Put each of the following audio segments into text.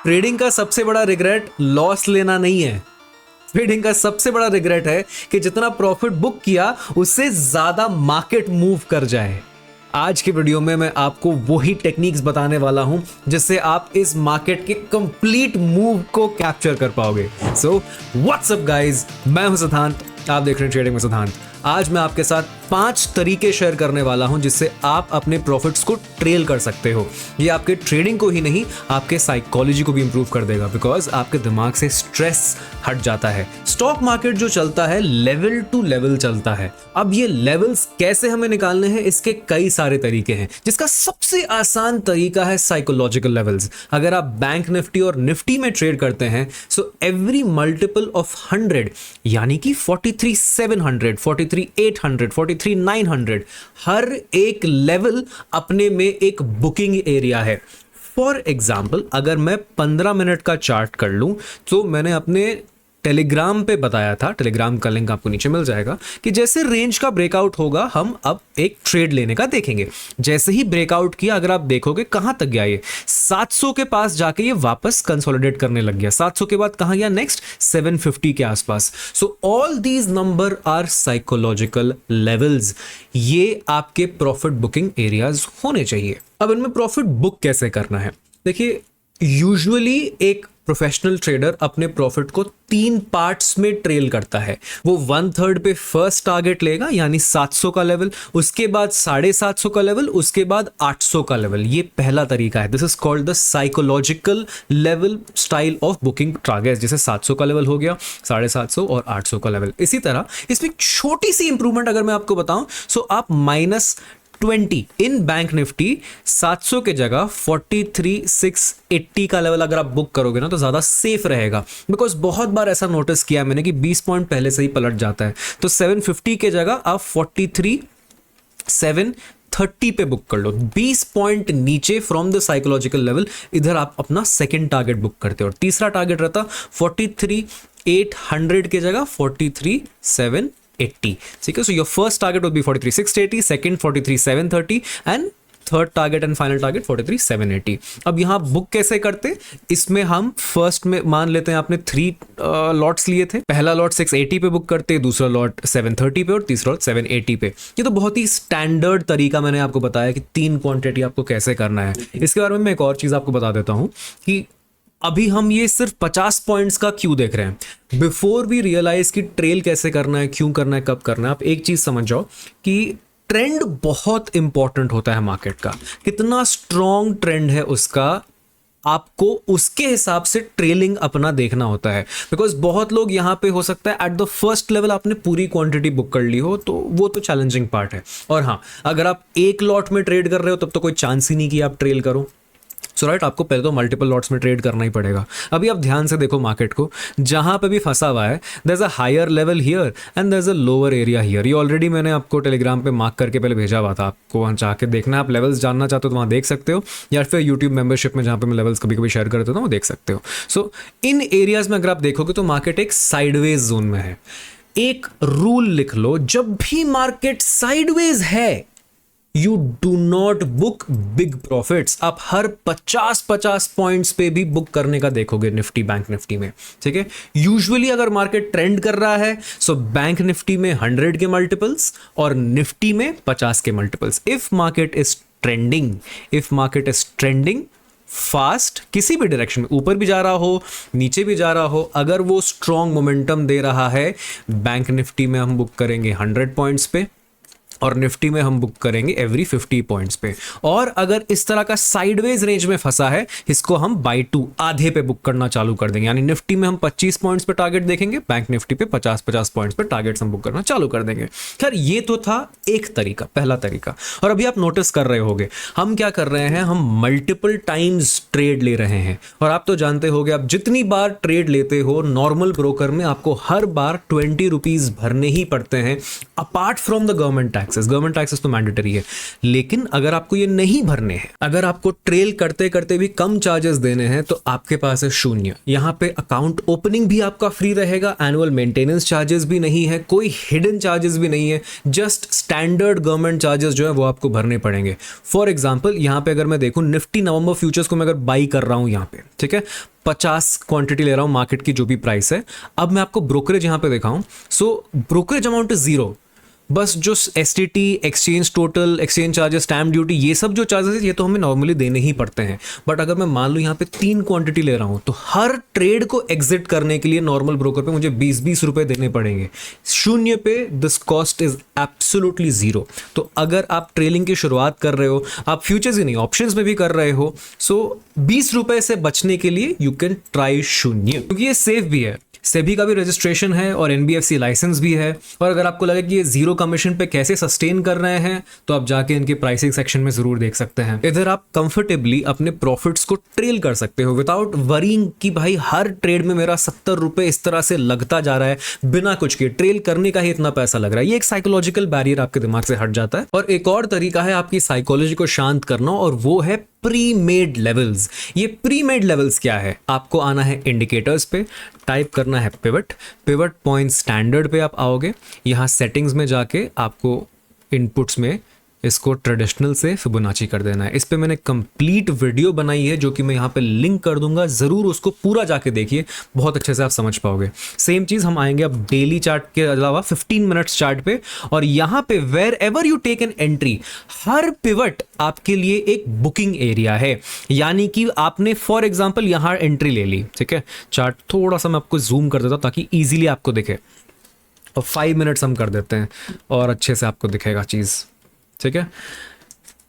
Trading का सबसे बड़ा रिग्रेट लॉस लेना नहीं है। ट्रेडिंग का सबसे बड़ा रिग्रेट है कि जितना प्रॉफिट बुक किया उससे ज्यादा मार्केट मूव कर जाए। आज की वीडियो में मैं आपको वही टेक्निक्स बताने वाला हूं जिससे आप इस मार्केट के कंप्लीट मूव को कैप्चर कर पाओगे। सो व्हाट्स अप गाइस, मैं हूं सिद्धांत, आप देख रहे हैं ट्रेडिंग में सिद्धांत। आज मैं आपके साथ 5 तरीके शेयर करने वाला हूं जिससे आप अपने प्रॉफिट्स को ट्रेल कर सकते हो। ये आपके ट्रेडिंग को ही नहीं, आपके साइकोलॉजी को भी इंप्रूव कर देगा, बिकॉज आपके दिमाग से स्ट्रेस हट जाता है। स्टॉक मार्केट जो चलता है लेवल टू लेवल चलता है। अब ये लेवल्स कैसे हमें निकालने हैं, इसके कई सारे तरीके हैं, जिसका सबसे आसान तरीका है साइकोलॉजिकल लेवल्स। अगर आप बैंक निफ्टी और निफ्टी में ट्रेड करते हैं, सो एवरी मल्टीपल ऑफ 100 यानी कि 43,700, 43,800, 43,900, हर एक लेवल अपने में एक बुकिंग एरिया है। फॉर एग्जाम्पल, अगर मैं 15 मिनट का चार्ट कर लूं, तो मैंने अपने टेलीग्राम पे बताया था, टेलीग्राम का लिंक आपको नीचे मिल जाएगा, कि जैसे रेंज का ब्रेकआउट होगा हम अब एक ट्रेड लेने का देखेंगे। जैसे ही ब्रेकआउट किया, अगर आप देखोगे कहां तक गया, ये 700 के पास जाके ये वापस कंसोलिडेट करने लग गया। 700 के बाद कहां गया, नेक्स्ट 750 के आसपास। So all these number are psychological levels. ये आपके प्रॉफिट बुकिंग एरियाज होने चाहिए। अब इनमें प्रॉफिट बुक कैसे करना है, देखिए यूजुअली एक प्रोफेशनल ट्रेडर अपने प्रॉफिट को 3 पार्ट्स में ट्रेल करता है। वो 1/3 पे फर्स्ट टारगेट लेगा यानी 700 का लेवल, उसके बाद 750 का लेवल, उसके बाद 800 का लेवल। ये पहला तरीका है। This is called the psychological level style of booking target. जैसे 700 का लेवल हो गया, 750 और 800 का लेवल। इसी तरह इसमें छोटी सी इंप्रूवमेंट अगर मैं आपको बताऊं, सो आप -20 इन बैंक निफ्टी 700 के जगह 43,680 का लेवल अगर आप बुक करोगे ना, तो ज्यादा सेफ रहेगा। बिकॉज बहुत बार ऐसा नोटिस किया मैंने कि 20 पॉइंट पहले से ही पलट जाता है। तो 750 के जगह आप 43,730 पे बुक कर लो। 20 पॉइंट नीचे फ्रॉम द साइकोलॉजिकल लेवल, इधर आप अपना सेकेंड टारगेट बुक करते हो। और तीसरा टारगेट रहता 43,800 के जगह 43,780। ठीक है, so your first target would be 43,680, second 43,730 and third target and final target 43,780। अब यहां बुक कैसे करते, इसमें हम फर्स्ट में मान लेते हैं आपने 3 लॉट्स लिए थे। पहला लॉट 680 पे बुक करते, दूसरा लॉट 730 पे और तीसरा लॉट 780 पे। ये तो बहुत ही स्टैंडर्ड तरीका मैंने आपको बताया कि 3 क्वांटिटी आपको कैसे करना है। इसके बारे में मैं एक और चीज आपको बता देता हूं कि अभी हम ये सिर्फ 50 पॉइंट्स का क्यों देख रहे हैं। बिफोर वी रियलाइज कि ट्रेल कैसे करना है, क्यों करना है, कब करना है, आप एक चीज समझ जाओ कि ट्रेंड बहुत इंपॉर्टेंट होता है मार्केट का। कितना स्ट्रॉन्ग ट्रेंड है उसका, आपको उसके हिसाब से ट्रेलिंग अपना देखना होता है। बिकॉज बहुत लोग यहां पे हो सकता है एट द फर्स्ट लेवल आपने पूरी क्वांटिटी बुक कर ली हो, तो वो तो चैलेंजिंग पार्ट है। और हाँ, अगर आप एक लॉट में ट्रेड कर रहे हो तब तो कोई चांस ही नहीं कि आप ट्रेल करो। सो राइट, आपको पहले तो मल्टीपल लॉट्स में ट्रेड करना ही पड़ेगा। अभी आप ध्यान से देखो मार्केट को, जहां पे भी फंसा हुआ है, there is a higher level here and there is a lower area here. ये ऑलरेडी मैंने आपको टेलीग्राम पे मार्क करके पहले भेजा हुआ था। आपको वहां जाके देखना है, आप लेवल्स जानना चाहते हो तो वहां देख सकते हो, या फिर यूट्यूब मेंबरशिप में जहां पे मैं लेवल्स कभी कभी शेयर करता हूं वो देख सकते हो। सो इन एरियाज में अगर आप देखोगे तो मार्केट एक साइडवेज जोन में है। एक रूल लिख लो, जब भी मार्केट साइडवेज है, you do not book big profits. आप हर 50-50 पॉइंट्स पे भी बुक करने का देखोगे निफ्टी, बैंक निफ्टी में। ठीक है, यूजुअली अगर मार्केट ट्रेंड कर रहा है, सो बैंक निफ्टी में 100 के मल्टीपल्स और निफ्टी में 50 के multiples. If market is trending fast, किसी भी डायरेक्शन में, ऊपर भी जा रहा हो, नीचे भी जा रहा हो, अगर वो स्ट्रॉन्ग मोमेंटम दे रहा है, बैंक निफ्टी में हम बुक करेंगे 100 पॉइंट्स पे और निफ्टी में हम बुक करेंगे एवरी 50 पॉइंट्स पे। और अगर इस तरह का साइडवेज रेंज में फंसा है, इसको हम बाय 2 आधे पे बुक करना चालू कर देंगे। यानी निफ्टी में हम 25 पॉइंट्स पे टारगेट देखेंगे, बैंक निफ्टी पे 50-50 पॉइंट्स पे टारगेट्स हम बुक करना चालू कर देंगे। खैर, ये तो था एक तरीका, पहला तरीका। और अभी आप नोटिस कर रहे होगे हम क्या कर रहे हैं, हम मल्टीपल टाइम्स ट्रेड ले रहे हैं। और आप तो जानते होगे, आप जितनी बार ट्रेड लेते हो नॉर्मल ब्रोकर में, आपको हर बार 20 रुपीज भरने ही पड़ते हैं, apart from the government tax. Taxes. Government taxes तो मैंडेटरी है, लेकिन अगर आपको ये नहीं भरने हैं, अगर आपको ट्रेल करते करते भी कम चार्जेस देने हैं, तो आपके पास है शून्य। यहाँ पे अकाउंट ओपनिंग भी आपका फ्री रहेगा, एनुअल मेंटेनेंस चार्जेस भी नहीं है, कोई हिडन चार्जेस भी नहीं है, जस्ट स्टैंडर्ड गवर्नमेंट चार्जेस जो है वो आपको भरने पड़ेंगे। फॉर एग्जांपल यहाँ पे अगर मैं देखूं निफ्टी नवंबर फ्यूचर्स को मैं अगर बाई कर रहा हूं यहाँ पे, ठीक है, 50 क्वांटिटी ले रहा हूं मार्केट की जो भी प्राइस है। अब मैं आपको ब्रोकरेज यहाँ पे दिखाऊं, सो ब्रोकरेज अमाउंट इज जीरो। बस जो STT, exchange total, exchange charges, stamp duty, ये सब जो चार्जेस है ये तो हमें नॉर्मली देने ही पड़ते हैं। बट अगर मैं मान लो यहाँ पे 3 क्वांटिटी ले रहा हूँ, तो हर ट्रेड को एग्जिट करने के लिए नॉर्मल ब्रोकर पे मुझे 20-20 रुपए देने पड़ेंगे। शून्य पे this cost is absolutely zero. तो अगर आप ट्रेलिंग की शुरुआत कर रहे हो, आप फ्यूचर्स ही नहीं ऑप्शंस में भी कर रहे हो, सो 20 रुपए से बचने के लिए यू कैन ट्राई शून्य, क्योंकि ये सेफ भी है, सेबी का भी रजिस्ट्रेशन है और एनबीएफसी लाइसेंस भी है। और अगर आपको लगे कि ये जीरो कमीशन पे कैसे सस्टेन कर रहे हैं, तो आप जाके इनके प्राइसिंग सेक्शन में जरूर देख सकते हैं। इधर आप कंफर्टेबली अपने प्रॉफिट्स को ट्रेल कर सकते हो विदाउट वरीइंग कि भाई हर ट्रेड में मेरा 70 रुपए इस तरह से लगता जा रहा है, बिना कुछ के ट्रेल करने का ही इतना पैसा लग रहा है। ये एक साइकोलॉजिकल बैरियर आपके दिमाग से हट जाता है। और एक और तरीका है आपकी साइकोलॉजी को शांत करना, और वो है प्री मेड लेवल्स। ये प्री मेड लेवल्स क्या है? आपको आना है इंडिकेटर्स पे, टाइप करना है पिवट, पिवट पॉइंट स्टैंडर्ड पे आप आओगे। यहाँ सेटिंग्स में जाके आपको इनपुट्स में इसको ट्रेडिशनल से फिबोनाची कर देना है। इस पे मैंने कंप्लीट वीडियो बनाई है जो कि मैं यहाँ पे लिंक कर दूंगा, जरूर उसको पूरा जाके देखिए, बहुत अच्छे से आप समझ पाओगे। सेम चीज हम आएंगे अब डेली चार्ट के अलावा 15 मिनट्स चार्ट पे, और यहाँ पे wherever you take an entry, हर पिवट आपके लिए एक बुकिंग एरिया है। यानी कि आपने फॉर एग्जाम्पल यहाँ एंट्री ले ली, ठीक है, चार्ट थोड़ा सा मैं आपको जूम कर देता हूँ ताकि ईजिली आपको दिखे, और 5 मिनट्स हम कर देते हैं और अच्छे से आपको दिखेगा चीज़, ठीक है।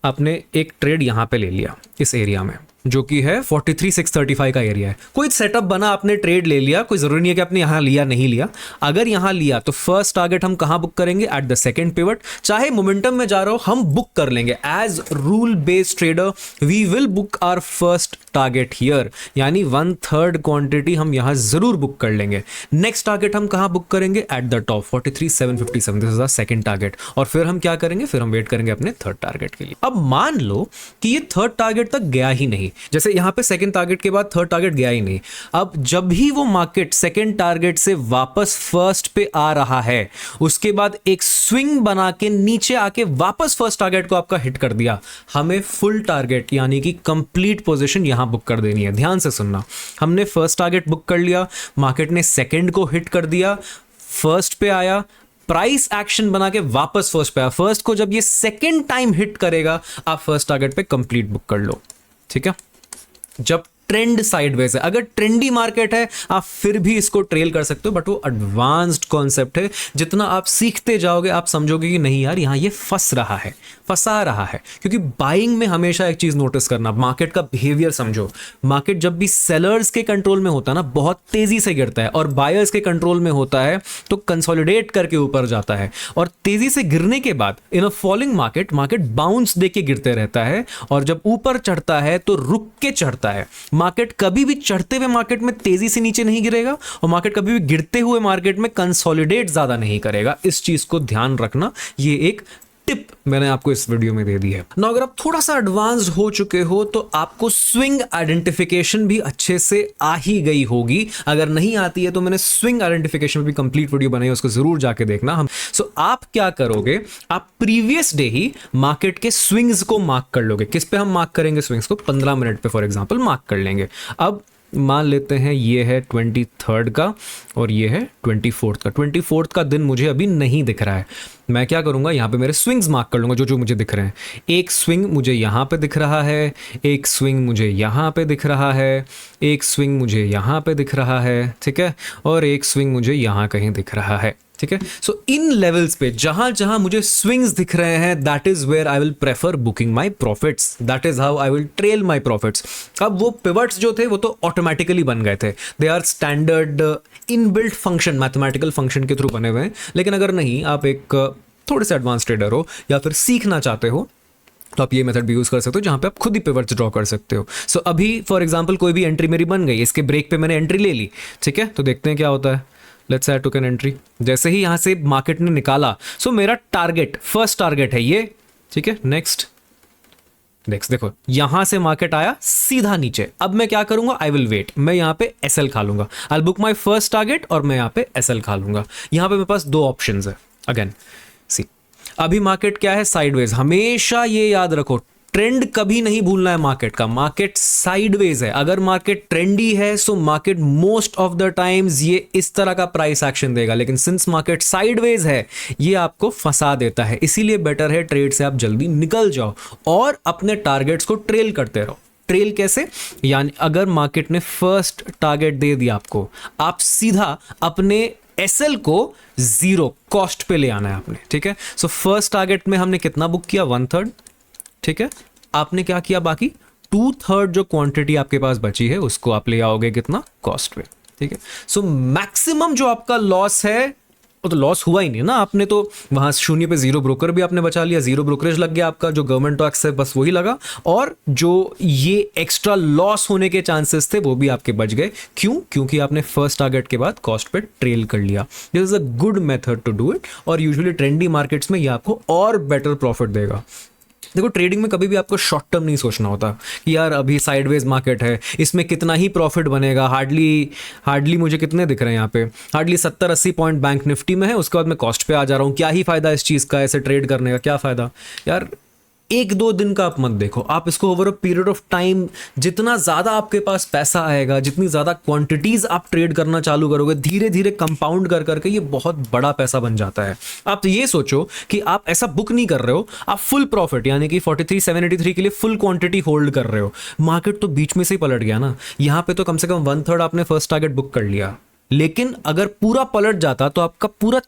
आपने एक ट्रेड यहाँ पे ले लिया इस एरिया में, जो कि है 43,635 का एरिया है। कोई सेटअप बना, आपने ट्रेड ले लिया, कोई जरूरी नहीं है कि आपने यहाँ लिया नहीं लिया। अगर यहाँ लिया तो फर्स्ट टारगेट हम कहाँ बुक करेंगे? At the second pivot. चाहे मोमेंटम में जा रहा हो, हम बुक कर लेंगे as rule based trader, we will book our first target here, यानी 1/3 क्वांटिटी हम यहाँ जरूर बुक कर लेंगे। नेक्स्ट टारगेट हम कहाँ बुक करेंगे? At the top 43,757, this is the second target. और फिर हम क्या करेंगे? फिर हम वेट करेंगे अपने थर्ड टारगेट के लिए। अब मान लो कि ये थर्ड टारगेट तक गया ही नहीं, जैसे यहां पे सेकंड टारगेट के बाद थर्ड टारगेट गया ही नहीं। अब जब भी वो मार्केट सेकंड टारगेट से वापस फर्स्ट पे आ रहा है, उसके बाद एक स्विंग बना के नीचे आके वापस फर्स्ट टारगेट को आपका हिट कर दिया, हमें फुल टारगेट यानी कि कंप्लीट पोजीशन यहां बुक कर देनी है। ध्यान से सुनना, हमने फर्स्ट टारगेट बुक कर लिया, मार्केट ने सेकंड को हिट कर दिया, फर्स्ट पे आया, प्राइस एक्शन बना के वापस फर्स्ट पे आया। फर्स्ट को जब ये सेकंड टाइम हिट करेगा, आप फर्स्ट टारगेट पे कंप्लीट बुक कर लो, ठीक है। जब ट्रेंड साइडवेज है, अगर ट्रेंडी मार्केट है, आप फिर भी इसको ट्रेल कर सकते हो, बट वो एडवांस्ड कॉन्सेप्ट है। जितना आप सीखते जाओगे आप समझोगे कि नहीं यार, यहां ये फंस रहा है, फंसा रहा है। क्योंकि बाइंग में हमेशा एक चीज नोटिस करना, मार्केट का बिहेवियर समझो। मार्केट जब भी सेलर्स के कंट्रोल में होता है ना, बहुत तेजी से गिरता है, और बायर्स के कंट्रोल में होता है तो कंसोलिडेट करके ऊपर जाता है। और तेजी से गिरने के बाद in a falling market, market bounce देके गिरते रहता है, और जब ऊपर चढ़ता है तो रुक के चढ़ता है। मार्केट कभी भी चढ़ते हुए मार्केट में तेजी से नीचे नहीं गिरेगा, और मार्केट कभी भी गिरते हुए मार्केट में कंसोलिडेट ज्यादा नहीं करेगा। इस चीज को ध्यान रखना, ये एक टिप मैंने आपको इस वीडियो में दे दी है ना। अगर आप थोड़ा सा एडवांस्ड हो चुके हो तो आपको स्विंग आइडेंटिफिकेशन भी अच्छे से आ ही गई होगी। अगर नहीं आती है तो मैंने स्विंग आइडेंटिफिकेशन भी कंप्लीट वीडियो बनाई है, उसको जरूर जाके देखना। हम आप क्या करोगे, आप प्रीवियस डे ही मार्केट के स्विंग्स को मार्क कर लोगे। किस पे हम मार्क करेंगे स्विंग्स को? 15 मिनट पे फॉर एग्जाम्पल मार्क कर लेंगे। अब मान लेते हैं ये है 23rd का और ये है 24th का। 24th का दिन मुझे अभी नहीं दिख रहा है, मैं क्या करूंगा, यहाँ पे मेरे स्विंग्स मार्क कर लूंगा जो जो मुझे दिख रहे हैं। एक स्विंग मुझे यहाँ पे दिख रहा है, एक स्विंग मुझे यहाँ पे दिख रहा है, एक स्विंग मुझे यहाँ पे दिख रहा है, ठीक है, और एक स्विंग मुझे यहाँ कहीं दिख रहा है, ठीक है। सो इन लेवल्स पे जहां जहां मुझे स्विंग्स दिख रहे हैं, that is where I will prefer booking my profits, that is how I will trail my profits. अब वो पिवट्स जो थे वो तो ऑटोमेटिकली बन गए थे, they are standard inbuilt function, mathematical function के थ्रू बने हुए हैं। लेकिन अगर नहीं, आप एक थोड़े से एडवांस ट्रेडर हो या फिर सीखना चाहते हो, तो आप ये मेथड भी यूज कर सकते हो जहां पे आप खुद ही पिवट्स ड्रॉ कर सकते हो। सो अभी फॉर एग्जांपल कोई भी एंट्री मेरी बन गई, इसके ब्रेक पे मैंने एंट्री ले ली, ठीक है, तो देखते हैं क्या होता है। Let's I took an entry. जैसे ही यहां से मार्केट ने निकाला, सो मेरा टारगेट, फर्स्ट टारगेट है ये, ठीक है। नेक्स्ट देखो यहां से मार्केट आया सीधा नीचे, अब मैं क्या करूंगा, आई विल वेट, मैं यहां पे एसएल खा लूंगा, I book my first target और मैं यहां पे एसएल खा लूंगा। यहां पे मेरे पास दो ऑप्शंस है। अगेन सी, अभी मार्केट क्या है, साइडवेज। हमेशा ये याद रखो, ट्रेंड कभी नहीं भूलना है मार्केट का। मार्केट साइडवेज है। अगर मार्केट ट्रेंडी है so market most of the times ये इस तरह का प्राइस एक्शन देगा, लेकिन सिंस मार्केट साइडवेज है ये आपको फंसा देता है। इसीलिए बेटर है ट्रेड से आप जल्दी निकल जाओ और अपने टारगेट्स को ट्रेल करते रहो। ट्रेल कैसे, यानी अगर मार्केट ने फर्स्ट टारगेट दे दिया आपको, आप सीधा अपने एसएल को 0 कॉस्ट पे ले आना है आपने, ठीक है। सो फर्स्ट टारगेट में हमने कितना बुक किया, 1/3, ठीक है। आपने क्या किया, बाकी 2/3 जो क्वांटिटी आपके पास बची है उसको आप ले आओगे कितना, कॉस्ट पे, ठीक है। सो मैक्सिमम जो आपका लॉस है वो तो लॉस हुआ ही नहीं ना, आपने तो वहां 0 पे 0 ब्रोकर भी आपने बचा लिया, 0 ब्रोकरेज लग गया आपका, जो गवर्नमेंट टैक्स है बस वही लगा, और जो ये एक्स्ट्रा लॉस होने के चांसेस थे वो भी आपके बच गए। क्यों, क्योंकि आपने फर्स्ट टारगेट के बाद कॉस्ट पे ट्रेल कर लिया। This is a good method to do it, और यूजुअली ट्रेंडी मार्केट्स में ये आपको और बेटर प्रॉफिट देगा। देखो ट्रेडिंग में कभी भी आपको शॉर्ट टर्म नहीं सोचना होता कि यार अभी साइडवेज मार्केट है, इसमें कितना ही प्रॉफिट बनेगा। हार्डली मुझे कितने दिख रहे हैं यहाँ पे, हार्डली 70-80 पॉइंट बैंक निफ्टी में है, उसके बाद मैं कॉस्ट पे आ जा रहा हूँ। क्या ही फायदा इस चीज़ का, ऐसे ट्रेड करने का क्या फायदा यार। 1-2 दिन का आप मत देखो, आप इसको over a period of time, जितना ज़्यादा आपके पास पैसा आएगा, जितनी ज़्यादा क्वांटिटीज़ आप ट्रेड करना चालू करोगे, धीरे धीरे कंपाउंड कर करके ये बहुत बड़ा पैसा बन जाता है। आप तो ये सोचो कि आप ऐसा बुक नहीं कर रहे हो, आप फुल प्रॉफिट यानी कि 43,783 के लिए फुल क्वांटिटी होल्ड कर रहे हो। मार्केट तो बीच में से ही पलट गया ना, यहाँ पे तो कम से कम 1/3 आपने फर्स्ट टारगेट बुक कर लिया, लेकिन अगर पूरा पलट जाता तो आपका पूरा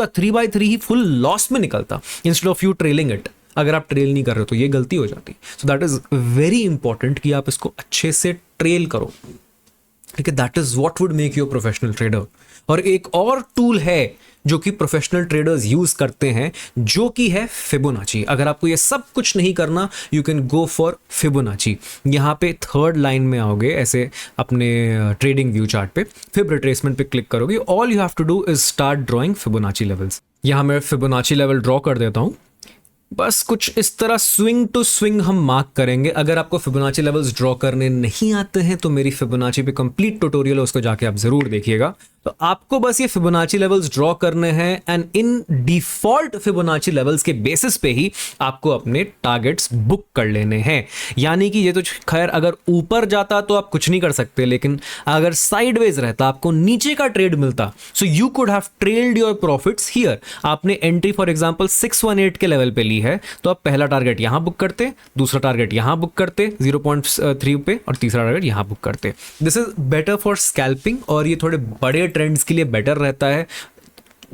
3/3 ही फुल लॉस में निकलता, instead of you trailing it. अगर आप ट्रेल नहीं कर रहे हो तो ये गलती हो जाती। So that is very important कि आप इसको अच्छे से ट्रेल करो, ठीक है। That is what would make you a professional trader. और एक और टूल है जो कि प्रोफेशनल ट्रेडर्स यूज करते हैं, जो कि है फिबोनाची। अगर आपको ये सब कुछ नहीं करना, you can go for Fibonacci. यहाँ पे 3rd लाइन में आओगे ऐसे अपने ट्रेडिंग व्यू चार्ट पे, फिब रिट्रेसमेंट पे क्लिक करोगे। All you have to do is start drawing Fibonacci levels. यहाँ मैं फिबोनाची लेवल ड्रॉ कर देता हूँ। बस कुछ इस तरह स्विंग टू स्विंग हम मार्क करेंगे। अगर आपको फिबोनाची लेवल्स ड्रॉ करने नहीं आते हैं तो मेरी फिबोनाची पे कंप्लीट ट्यूटोरियल है, उसको जाके आप जरूर देखिएगा। तो आपको बस ये फिबोनाची लेवल्स ड्रॉ करने हैं, and in default Fibonacci levels के बेसिस पे ही आपको अपने टारगेट्स बुक कर लेने हैं। यानी कि ये तो खैर अगर ऊपर जाता तो आप कुछ नहीं कर सकते, लेकिन अगर साइडवेज रहता, आपको नीचे का ट्रेड मिलता, so you could have trailed your profits here. आपने एंट्री फॉर एग्जांपल 618 के लेवल पे ली है, तो आप पहला टारगेट यहां बुक करते, दूसरा टारगेट यहां बुक करते 0.3 पे, और तीसरा टारगेट यहां बुक करते। This is better for scalping, और ये थोड़े बड़े ट्रेंड्स के लिए बेटर रहता है।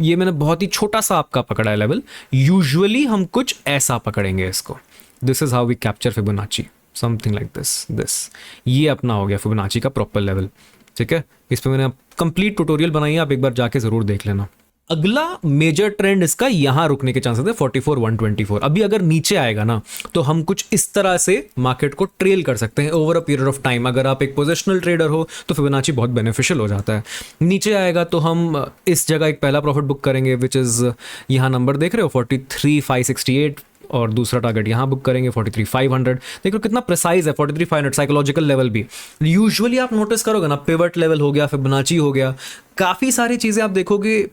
ये मैंने बहुत ही छोटा सा आपका पकड़ा है लेवल, यूजुअली हम कुछ ऐसा पकड़ेंगे इसको। This is how we capture Fibonacci, something like this. ये अपना हो गया फिबोनाची का प्रॉपर लेवल, ठीक है। इस पे मैंने कंप्लीट ट्यूटोरियल बनाई है, आप एक बार जाके जरूर देख लेना। अगला मेजर ट्रेंड इसका यहां रुकने के चांसेस है 44,124। अभी अगर नीचे आएगा ना तो हम कुछ इस तरह से मार्केट को ट्रेल कर सकते हैं over a period of time. अगर आप एक पोजिशनल ट्रेडर हो तो फिबोनाची बहुत बेनिफिशियल हो जाता है। नीचे आएगा तो हम इस जगह एक पहला प्रॉफिट बुक करेंगे, विच इज यहाँ नंबर देख रहे हो 43,568, और दूसरा टारगेट यहाँ बुक करेंगे 43,500। देखो कितना प्रिसाइज है 43,500, साइकोलॉजिकल लेवल भी। यूजुअली आप नोटिस करोगे ना, पिवट लेवल हो गया, फिबोनाची हो गया, काफी सारी चीजें आप देखोगे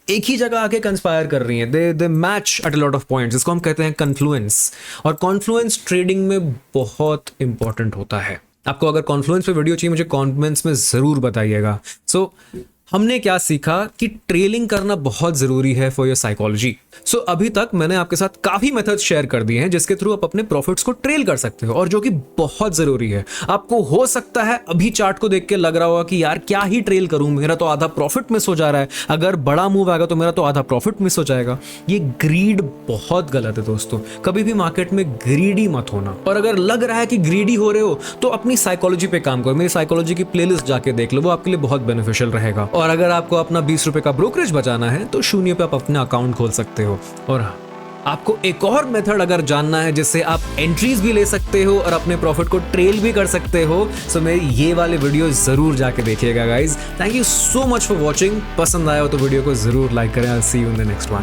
एक ही जगह आके कंस्पायर कर रही हैं। They match at a lot of points, इसको हम कहते हैं कन्फ्लुएंस। और कॉन्फ्लुएंस ट्रेडिंग में बहुत इंपॉर्टेंट होता है। आपको अगर कॉन्फ्लुएंस पे वीडियो चाहिए, मुझे कमेंट्स में जरूर बताइएगा। सो हमने क्या सीखा कि ट्रेलिंग करना बहुत जरूरी है फॉर योर साइकोलॉजी। सो अभी तक मैंने आपके साथ काफी मेथड्स शेयर कर दिए हैं जिसके थ्रू आप अपने प्रॉफिट्स को ट्रेल कर सकते हो, और जो कि बहुत जरूरी है। आपको हो सकता है अभी चार्ट को देख के लग रहा होगा कि यार क्या ही ट्रेल करूं, मेरा तो आधा प्रॉफिट मिस हो जा रहा है, अगर बड़ा मूव आएगा तो मेरा तो आधा प्रॉफिट मिस हो जाएगा। ये ग्रीड बहुत गलत है दोस्तों, कभी भी मार्केट में ग्रीडी मत होना। और अगर लग रहा है कि ग्रीडी हो रहे हो तो अपनी साइकोलॉजी पे काम करो। मेरी साइकोलॉजी की प्लेलिस्ट जाके देख लो, वो आपके लिए बहुत बेनिफिशियल रहेगा। और अगर आपको अपना 20 रुपए का ब्रोकरेज बचाना है तो 0 पे आप अपना अकाउंट खोल सकते हो। और आपको एक और मेथड अगर जानना है जिससे आप एंट्रीज भी ले सकते हो और अपने प्रॉफिट को ट्रेल भी कर सकते हो, सो मेरी ये वाले वीडियो जरूर जाके देखिएगा guys. Thank you so much for watching. पसंद आया हो तो वीडियो को जरूर लाइक करें। I will see you in the next one.